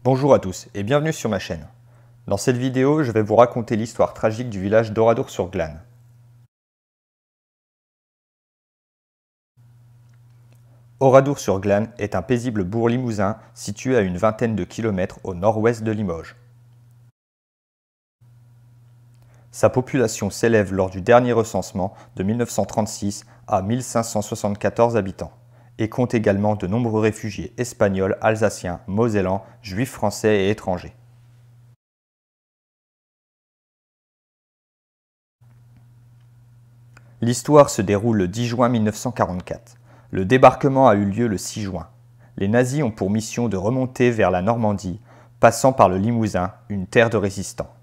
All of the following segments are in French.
Bonjour à tous et bienvenue sur ma chaîne. Dans cette vidéo, je vais vous raconter l'histoire tragique du village d'Oradour-sur-Glane. Oradour-sur-Glane est un paisible bourg limousin situé à une vingtaine de kilomètres au nord-ouest de Limoges. Sa population s'élève lors du dernier recensement de 1936 à 1574 habitants et compte également de nombreux réfugiés espagnols, alsaciens, mosellans, juifs français et étrangers. L'histoire se déroule le 10 juin 1944. Le débarquement a eu lieu le 6 juin. Les nazis ont pour mission de remonter vers la Normandie, passant par le Limousin, une terre de résistants.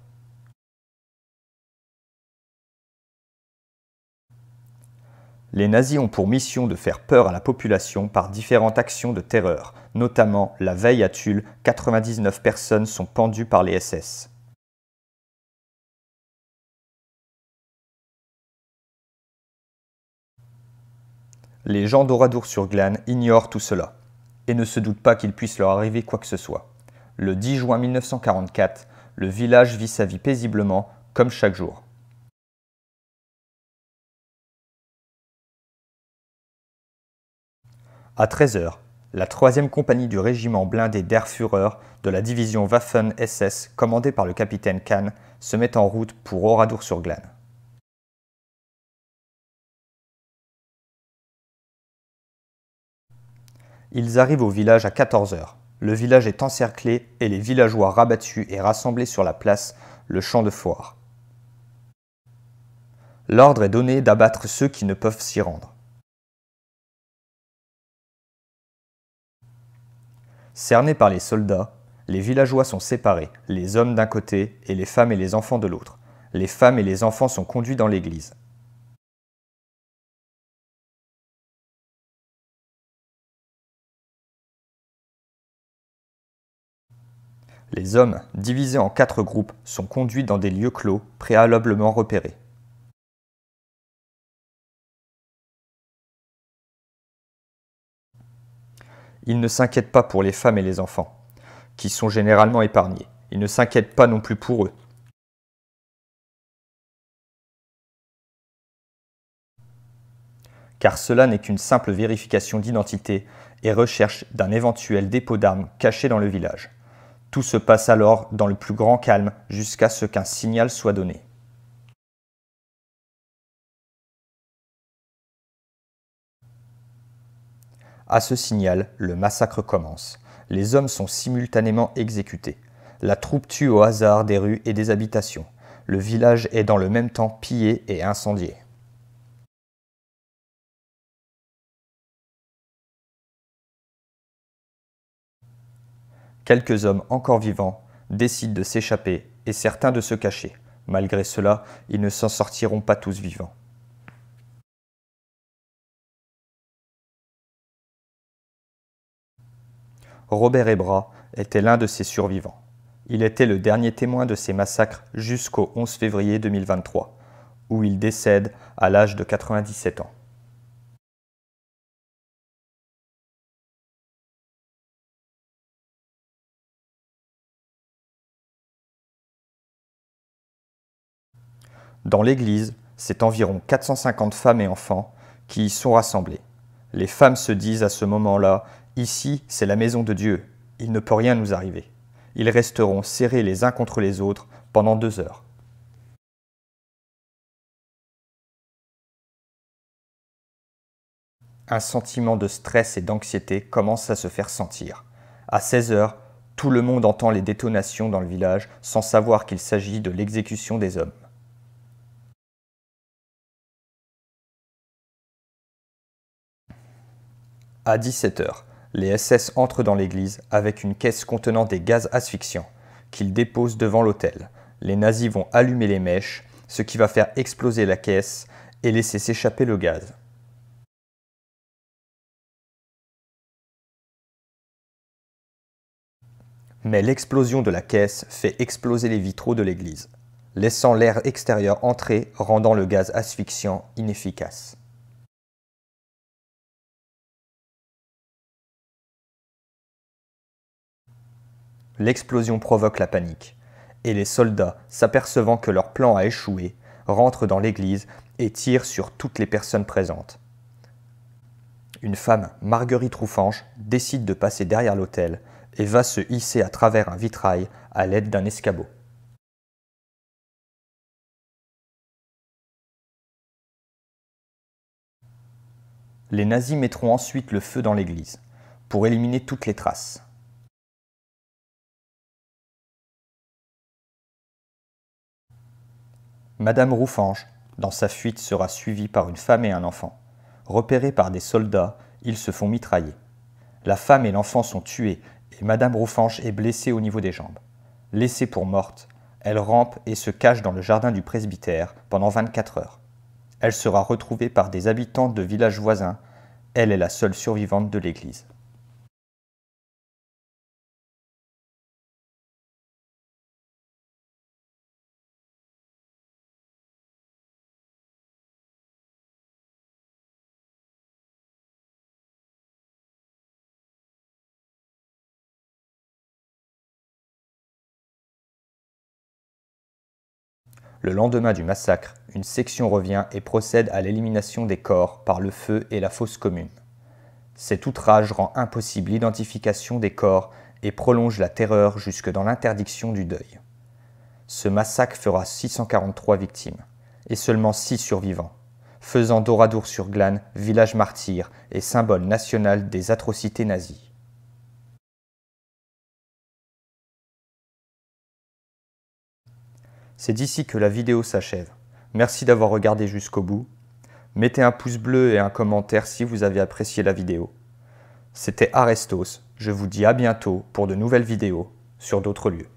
Les nazis ont pour mission de faire peur à la population par différentes actions de terreur, notamment la veille à Tulle, 99 personnes sont pendues par les SS. Les gens d'Oradour-sur-Glane ignorent tout cela, et ne se doutent pas qu'il puisse leur arriver quoi que ce soit. Le 10 juin 1944, le village vit sa vie paisiblement, comme chaque jour. À 13 h, la 3e compagnie du régiment blindé Der Führer de la division Waffen-SS, commandée par le capitaine Kahn, se met en route pour Oradour-sur-Glane. Ils arrivent au village à 14 h. Le village est encerclé et les villageois rabattus et rassemblés sur la place, le champ de foire. L'ordre est donné d'abattre ceux qui ne peuvent s'y rendre. Cernés par les soldats, les villageois sont séparés, les hommes d'un côté et les femmes et les enfants de l'autre. Les femmes et les enfants sont conduits dans l'église. Les hommes, divisés en 4 groupes, sont conduits dans des lieux clos, préalablement repérés. Ils ne s'inquiètent pas pour les femmes et les enfants, qui sont généralement épargnés. Ils ne s'inquiètent pas non plus pour eux. Car cela n'est qu'une simple vérification d'identité et recherche d'un éventuel dépôt d'armes caché dans le village. Tout se passe alors dans le plus grand calme jusqu'à ce qu'un signal soit donné. À ce signal, le massacre commence. Les hommes sont simultanément exécutés. La troupe tue au hasard des rues et des habitations. Le village est dans le même temps pillé et incendié. Quelques hommes encore vivants décident de s'échapper et certains de se cacher. Malgré cela, ils ne s'en sortiront pas tous vivants. Robert Hébras était l'un de ces survivants. Il était le dernier témoin de ces massacres jusqu'au 11 février 2023, où il décède à l'âge de 97 ans. Dans l'église, c'est environ 450 femmes et enfants qui y sont rassemblés. Les femmes se disent à ce moment-là, « Ici, c'est la maison de Dieu, il ne peut rien nous arriver. » Ils resteront serrés les uns contre les autres pendant 2 heures. Un sentiment de stress et d'anxiété commence à se faire sentir. À 16 heures, tout le monde entend les détonations dans le village sans savoir qu'il s'agit de l'exécution des hommes. À 17 heures, les SS entrent dans l'église avec une caisse contenant des gaz asphyxiants qu'ils déposent devant l'autel. Les nazis vont allumer les mèches, ce qui va faire exploser la caisse et laisser s'échapper le gaz. Mais l'explosion de la caisse fait exploser les vitraux de l'église, laissant l'air extérieur entrer, rendant le gaz asphyxiant inefficace. L'explosion provoque la panique, et les soldats, s'apercevant que leur plan a échoué, rentrent dans l'église et tirent sur toutes les personnes présentes. Une femme, Marguerite Roufange, décide de passer derrière l'autel et va se hisser à travers un vitrail à l'aide d'un escabeau. Les nazis mettront ensuite le feu dans l'église, pour éliminer toutes les traces. Madame Roufange, dans sa fuite, sera suivie par une femme et un enfant. Repérés par des soldats, ils se font mitrailler. La femme et l'enfant sont tués et Madame Roufange est blessée au niveau des jambes. Laissée pour morte, elle rampe et se cache dans le jardin du presbytère pendant 24 heures. Elle sera retrouvée par des habitants de villages voisins. Elle est la seule survivante de l'église. Le lendemain du massacre, une section revient et procède à l'élimination des corps par le feu et la fosse commune. Cet outrage rend impossible l'identification des corps et prolonge la terreur jusque dans l'interdiction du deuil. Ce massacre fera 643 victimes et seulement 6 survivants, faisant d'Oradour-sur-Glane village martyr et symbole national des atrocités nazies. C'est d'ici que la vidéo s'achève. Merci d'avoir regardé jusqu'au bout. Mettez un pouce bleu et un commentaire si vous avez apprécié la vidéo. C'était Arestos, je vous dis à bientôt pour de nouvelles vidéos sur d'autres lieux.